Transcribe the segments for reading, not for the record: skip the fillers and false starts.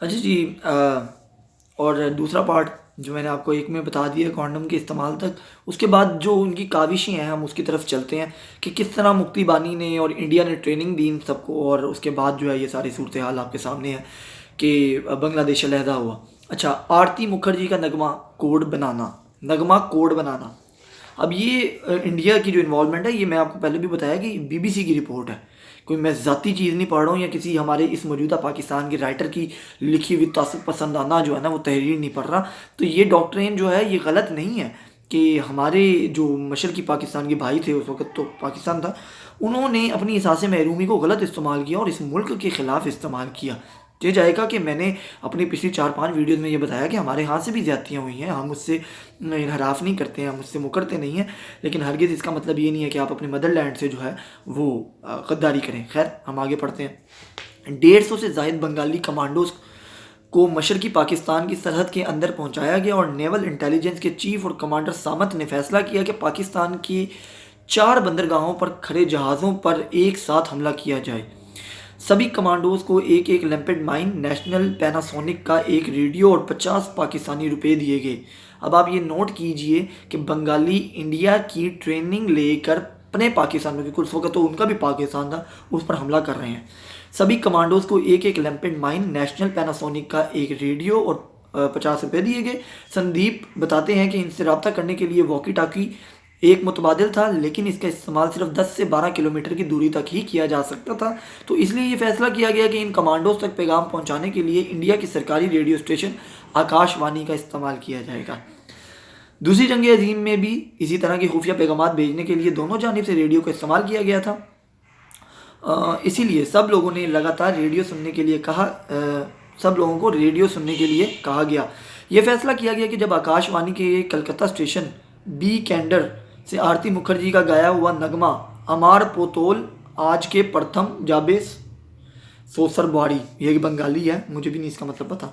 अच्छा जी। और दूसरा पार्ट जो मैंने आपको एक में बता दिया कॉन्डम के इस्तेमाल तक, उसके बाद जो उनकी काविशें हैं हम उसकी तरफ चलते हैं कि किस तरह मुक्ति बानी ने और इंडिया ने ट्रेनिंग दी इन सबको, और उसके बाद जो है ये सारी सूरत हाल आपके सामने है कि बांग्लादेश अलहदा हुआ। अच्छा, आरती मुखर्जी का नगमा कोड बनाना। अब ये इंडिया की जो इन्वॉल्वमेंट है, ये मैं आपको पहले भी बताया कि बीबीसी की रिपोर्ट है, कोई मैं ज़ाती चीज़ नहीं पढ़ रहा हूँ या किसी हमारे इस मौजूदा पाकिस्तान के राइटर की लिखी हुई तासुब पसंदाना जो है ना वो तहरीर नहीं पढ़ रहा। तो ये डॉक्ट्रिन जो है ये गलत नहीं है कि हमारे जो मशरकी पाकिस्तान के भाई थे, उस वक्त तो पाकिस्तान था, उन्होंने अपनी एहसास महरूमी को गलत इस्तेमाल किया और इस मुल्क के ख़िलाफ़ इस्तेमाल किया। ये जाएगा कि मैंने अपनी पिछली 4-5 वीडियोज़ में ये बताया कि हमारे यहाँ से भी ज़्यादतियाँ हुई हैं, हम उससे इनहराफ नहीं करते हैं, हम उससे मुकरते नहीं हैं, लेकिन हरगिज़ इसका मतलब ये नहीं है कि आप अपने मदरलैंड से जो है वो गद्दारी करें। खैर, हम आगे पढ़ते हैं। 150 से ज़ायद बंगाली कमांडोज को मशरकी पाकिस्तान की सरहद के अंदर पहुंचाया गया और नेवल इंटेलिजेंस के चीफ और कमांडर सामत ने फैसला किया कि पाकिस्तान की 4 बंदरगाहों पर खड़े जहाज़ों पर एक साथ हमला किया जाए। सभी कमांडोज को एक एक लैम्पेड माइन, नेशनल पैनासोनिक का एक रेडियो और 50 पाकिस्तानी रुपए दिए गए। अब आप ये नोट कीजिए कि बंगाली इंडिया की ट्रेनिंग लेकर अपने पाकिस्तान में, क्योंकि उस वक्त तो उनका भी पाकिस्तान था, उस पर हमला कर रहे हैं। सभी कमांडोज को एक एक लैम्पेड माइन, नेशनल पैनासोनिक का एक रेडियो और 50 रुपये दिए गए। संदीप बताते हैं कि इनसे रब्ता करने के लिए वॉकी टाकी एक मुतबादिल था, लेकिन इसका इस्तेमाल सिर्फ 10 से 12 किलोमीटर की दूरी तक ही किया जा सकता था। तो इसलिए ये फैसला किया गया कि इन कमांडोज तक पैगाम पहुंचाने के लिए इंडिया की सरकारी रेडियो स्टेशन आकाशवाणी का इस्तेमाल किया जाएगा। दूसरी जंग अजीम में भी इसी तरह की खुफिया पैगाम भेजने के लिए दोनों जानिब से रेडियो का इस्तेमाल किया गया था। इसीलिए सब लोगों ने लगातार रेडियो सुनने के लिए सब लोगों को रेडियो सुनने के लिए कहा गया। यह फैसला किया गया कि जब आकाशवाणी के कलकत्ता स्टेशन बी कैंडर से आरती मुखर्जी का गाया हुआ नगमा अमार पोतोल आज के प्रथम जाबे सोसर बाड़ी, ये बंगाली है, मुझे भी नहीं इसका मतलब पता,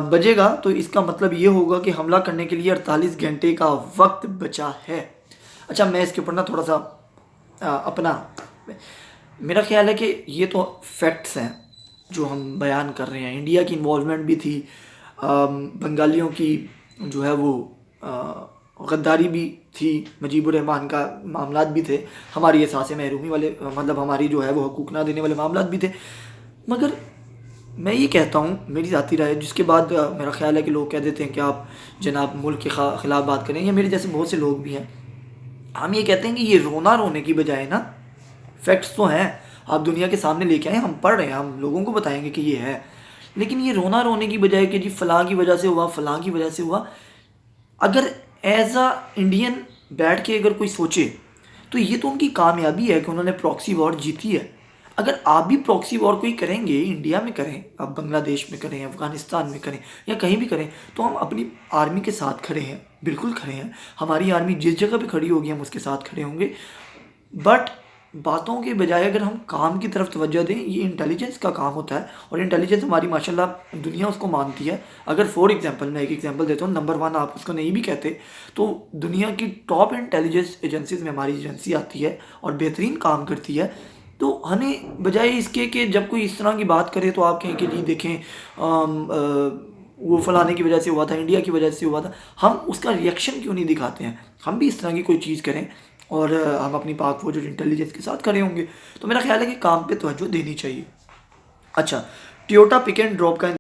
बजेगा, तो इसका मतलब ये होगा कि हमला करने के लिए 48 घंटे का वक्त बचा है। अच्छा, मैं इसके ऊपर ना थोड़ा सा अपना मेरा ख्याल है कि ये तो फैक्ट्स हैं जो हम बयान कर रहे हैं। इंडिया की इन्वॉल्वमेंट भी थी, बंगालियों की जो है वो गद्दारी भी थी, मुजीबुर रहमान का मामलात भी थे, हमारी एहसास महरूमी वाले मतलब हमारी जो है वो हकूक़ ना देने वाले मामलात भी थे। मगर मैं ये कहता हूँ, मेरी ज़ाती राय, जिसके बाद मेरा ख्याल है कि लोग कह देते हैं कि आप जनाब मुल्क के ख़िलाफ़ बात करें, या मेरे जैसे बहुत से लोग भी हैं, हम ये कहते हैं कि ये रोना रोने की बजाय ना, फैक्ट्स तो हैं, आप दुनिया के सामने लेके आए, हम पढ़ रहे हैं, हम लोगों को बताएंगे कि ये है, लेकिन ये रोना रोने की बजाय कि जी फ़लाँ की वजह से हुआ, फ़लाँ की वजह से हुआ, अगर एज आ इंडियन बैठ के अगर कोई सोचे तो ये तो उनकी कामयाबी है कि उन्होंने प्रॉक्सी वॉर जीती है। अगर आप भी प्रॉक्सी वॉर कोई करेंगे, इंडिया में करें, आप बांग्लादेश में करें, अफ़गानिस्तान में करें, या कहीं भी करें, तो हम अपनी आर्मी के साथ खड़े हैं, बिल्कुल खड़े हैं। हमारी आर्मी जिस जगह पे खड़ी होगी हम उसके साथ खड़े होंगे। बट बातों के बजाय अगर हम काम की तरफ तवज्जो दें, ये इंटेलिजेंस का काम होता है, और इंटेलिजेंस हमारी माशाल्लाह दुनिया उसको मानती है। अगर फॉर एग्जांपल मैं एक एग्जांपल देता हूँ, नंबर 1 आप उसको नहीं भी कहते, तो दुनिया की टॉप इंटेलिजेंस एजेंसीज में हमारी एजेंसी आती है और बेहतरीन काम करती है। तो हमें बजाय इसके कि जब कोई इस तरह की बात करे तो आप कहें कि जी देखें वो फलाने की वजह से हुआ था, इंडिया की वजह से हुआ था, हम उसका रिएक्शन क्यों नहीं दिखाते हैं? हम भी इस तरह की कोई चीज़ करें और हम अपनी पाक फौज और इंटेलिजेंस के साथ खड़े होंगे। तो मेरा ख्याल है कि काम पे तवज्जो देनी चाहिए। अच्छा, टोयोटा पिक एंड ड्रॉप का